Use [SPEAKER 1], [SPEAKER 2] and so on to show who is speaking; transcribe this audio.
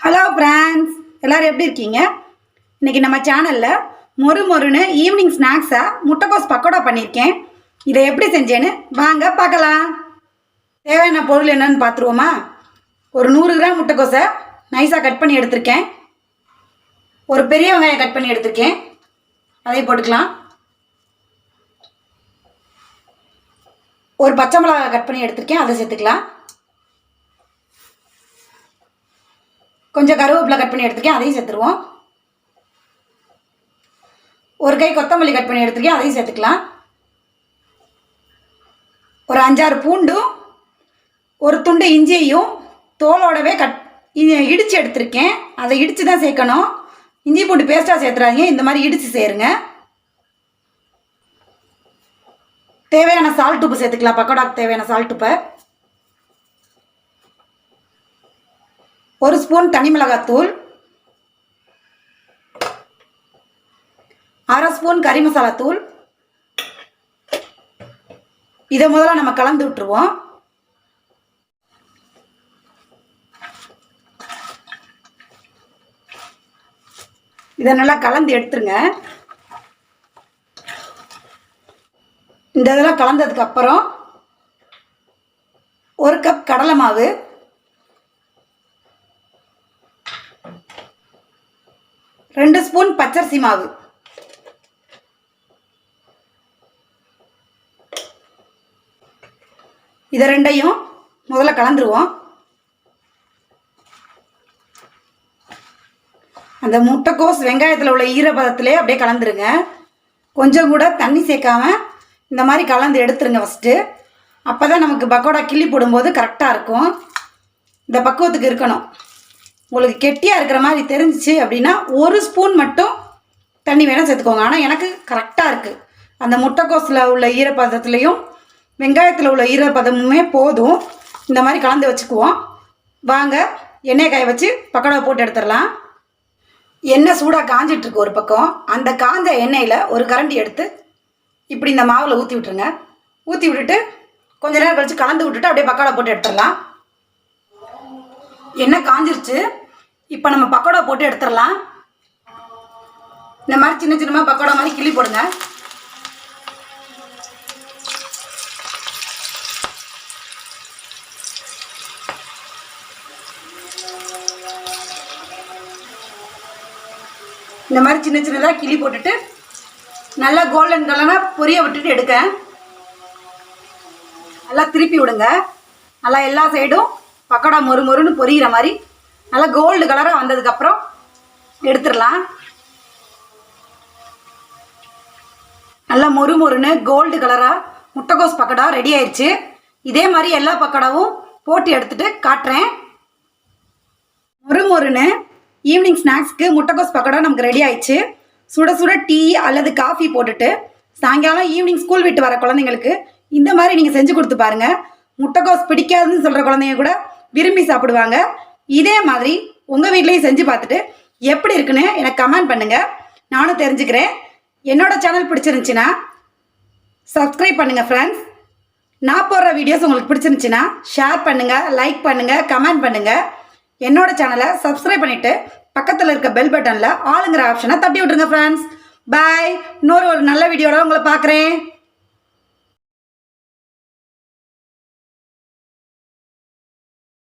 [SPEAKER 1] Hello friends, எல்லோரும் எப்படி இருக்கீங்க? இன்றைக்கி நம்ம சேனலில் மொறுன்னு ஈவினிங் ஸ்நாக்ஸாக முட்டைக்கோஸ் பக்கோடா பண்ணியிருக்கேன். இதை எப்படி செஞ்சேன்னு வாங்க பார்க்கலாம். தேவையான பொருள் என்னன்னு பார்த்துருவோமா? ஒரு 100 கிராம் முட்டைக்கோஸை நைஸாக கட் பண்ணி எடுத்திருக்கேன். ஒரு பெரிய வெங்காயம் கட் பண்ணி எடுத்திருக்கேன், அதை போட்டுக்கலாம். ஒரு பச்சை மிளகாய் கட் பண்ணி எடுத்திருக்கேன், அதை சேர்த்துக்கலாம். கொஞ்சம் கருவேப்பிலை கட் பண்ணி எடுத்துருக்கேன், அதையும் சேர்த்துருவோம். ஒரு கை கொத்தமல்லி கட் பண்ணி எடுத்துருக்கேன், அதையும் சேர்த்துக்கலாம். ஒரு 5-6 பூண்டும் ஒரு துண்டு இஞ்சியையும் தோலோடவே இடித்து எடுத்திருக்கேன். அதை இடித்து தான் சேர்க்கணும். இஞ்சி பூண்டு பேஸ்ட்டாக சேர்த்துறாதீங்க, இந்த மாதிரி இடித்து சேருங்க. தேவையான சால்ட் உப்பு சேர்த்துக்கலாம். பக்கோடாக்கு தேவையான சால்ட் உப்பை. 1 ஸ்பூன் தனி மிளகாத்தூள், 1/2 ஸ்பூன் கறி மசாலா தூள். இதை முதல்ல நம்ம கலந்து விட்டுருவோம். இதை நல்லா கலந்து எடுத்துருங்க. இந்த இதெல்லாம் கலந்ததுக்கு அப்புறம் 1 கப் கடலை மாவு, 2 ஸ்பூன் பச்சரிசி மாவு, இதை ரெண்டையும் முதல்ல கலந்துருவோம். அந்த முட்டைக்கோஸ் வெங்காயத்தில் உள்ள ஈரப்பதத்திலே அப்படியே கலந்துருங்க. கொஞ்சம் கூட தண்ணி சேர்க்காம இந்த மாதிரி கலந்து எடுத்துருங்க ஃபஸ்ட்டு. அப்போ தான் நமக்கு பக்கோடா கிள்ளி போடும்போது கரெக்டாக இருக்கும். இந்த பக்குவத்துக்கு இருக்கணும். உங்களுக்கு கெட்டியாக இருக்கிற மாதிரி தெரிஞ்சிச்சு அப்படின்னா 1 ஸ்பூன் மட்டும் தண்ணி வேணால் சேர்த்துக்கோங்க. ஆனால் எனக்கு கரெக்டாக இருக்குது. அந்த முட்டைக்கோஸில் உள்ள ஈரப்பதத்துலேயும் வெங்காயத்தில் உள்ள ஈரப்பதமுமே போதும். இந்த மாதிரி கலந்து வச்சுக்குவோம். வாங்க எண்ணெய் காய வச்சு பக்கோடா போட்டு எடுத்துடலாம். எண்ணெய் சூடாக காஞ்சிட்ருக்கு ஒரு பக்கம். அந்த காஞ்ச எண்ணெயில் ஒரு கரண்டி எடுத்து இப்படி இந்த மாவில் ஊற்றி விட்டுருங்க. ஊற்றி விட்டுட்டு கொஞ்ச நேரம் கழித்து கலந்து விட்டுட்டு அப்படியே பக்கோடா போட்டு எடுத்துடலாம். எண்ணெய் காஞ்சிருச்சு. இப்போ நம்ம பக்கோடா போட்டு எடுத்துடலாம். இந்த மாதிரி சின்ன சின்னமாக பக்கோடா மாதிரி கிள்ளி போடுங்க. இந்த மாதிரி சின்ன சின்னதாக கிள்ளி போட்டுட்டு நல்லா கோல்டன் கலராக பொரிய விட்டுட்டு எடுக்க. நல்லா திருப்பி விடுங்க. நல்லா எல்லா சைடும் பக்கோடா மொறுன்னு பொரியிற மாதிரி நல்லா கோல்டு கலராக வந்ததுக்கப்புறம் எடுத்துடலாம். நல்லா மொறுன்னு கோல்டு கலராக முட்டைக்கோஸ் பக்கோடா ரெடி ஆயிடுச்சு. இதே மாதிரி எல்லா பக்கோடாவும் போட்டு எடுத்துட்டு காட்டுறேன். மொறுன்னு ஈவினிங் ஸ்நாக்ஸ்க்கு முட்டைக்கோஸ் பக்கோடா நமக்கு ரெடி ஆயிடுச்சு. சுட சுட டீ அல்லது காஃபி போட்டுட்டு சாயங்காலம் ஈவினிங் ஸ்கூல் விட்டு வர குழந்தைங்களுக்கு இந்த மாதிரி நீங்கள் செஞ்சு கொடுத்து பாருங்கள். முட்டைக்கோஸ் பிடிக்காதுன்னு சொல்கிற குழந்தைங்க கூட விரும்பி சாப்பிடுவாங்க. இதே மாதிரி உங்கள் வீட்லேயும் செஞ்சு பார்த்துட்டு எப்படி இருக்குன்னு எனக்கு கமெண்ட் பண்ணுங்கள். நானும் தெரிஞ்சுக்கிறேன். என்னோடய சேனல் பிடிச்சிருந்துச்சின்னா சப்ஸ்கிரைப் பண்ணுங்கள் ஃப்ரெண்ட்ஸ். நான் போடுற வீடியோஸ் உங்களுக்கு பிடிச்சிருந்துச்சின்னா ஷேர் பண்ணுங்கள், லைக் பண்ணுங்கள், கமெண்ட் பண்ணுங்கள். என்னோட சேனலை சப்ஸ்கிரைப் பண்ணிவிட்டு பக்கத்தில் இருக்க பெல் பட்டனில் ஆளுங்கிற ஆப்ஷனை தட்டி விட்டுருங்க ஃப்ரெண்ட்ஸ். பாய். இன்னொரு நல்ல வீடியோட உங்களை பார்க்குறேன்.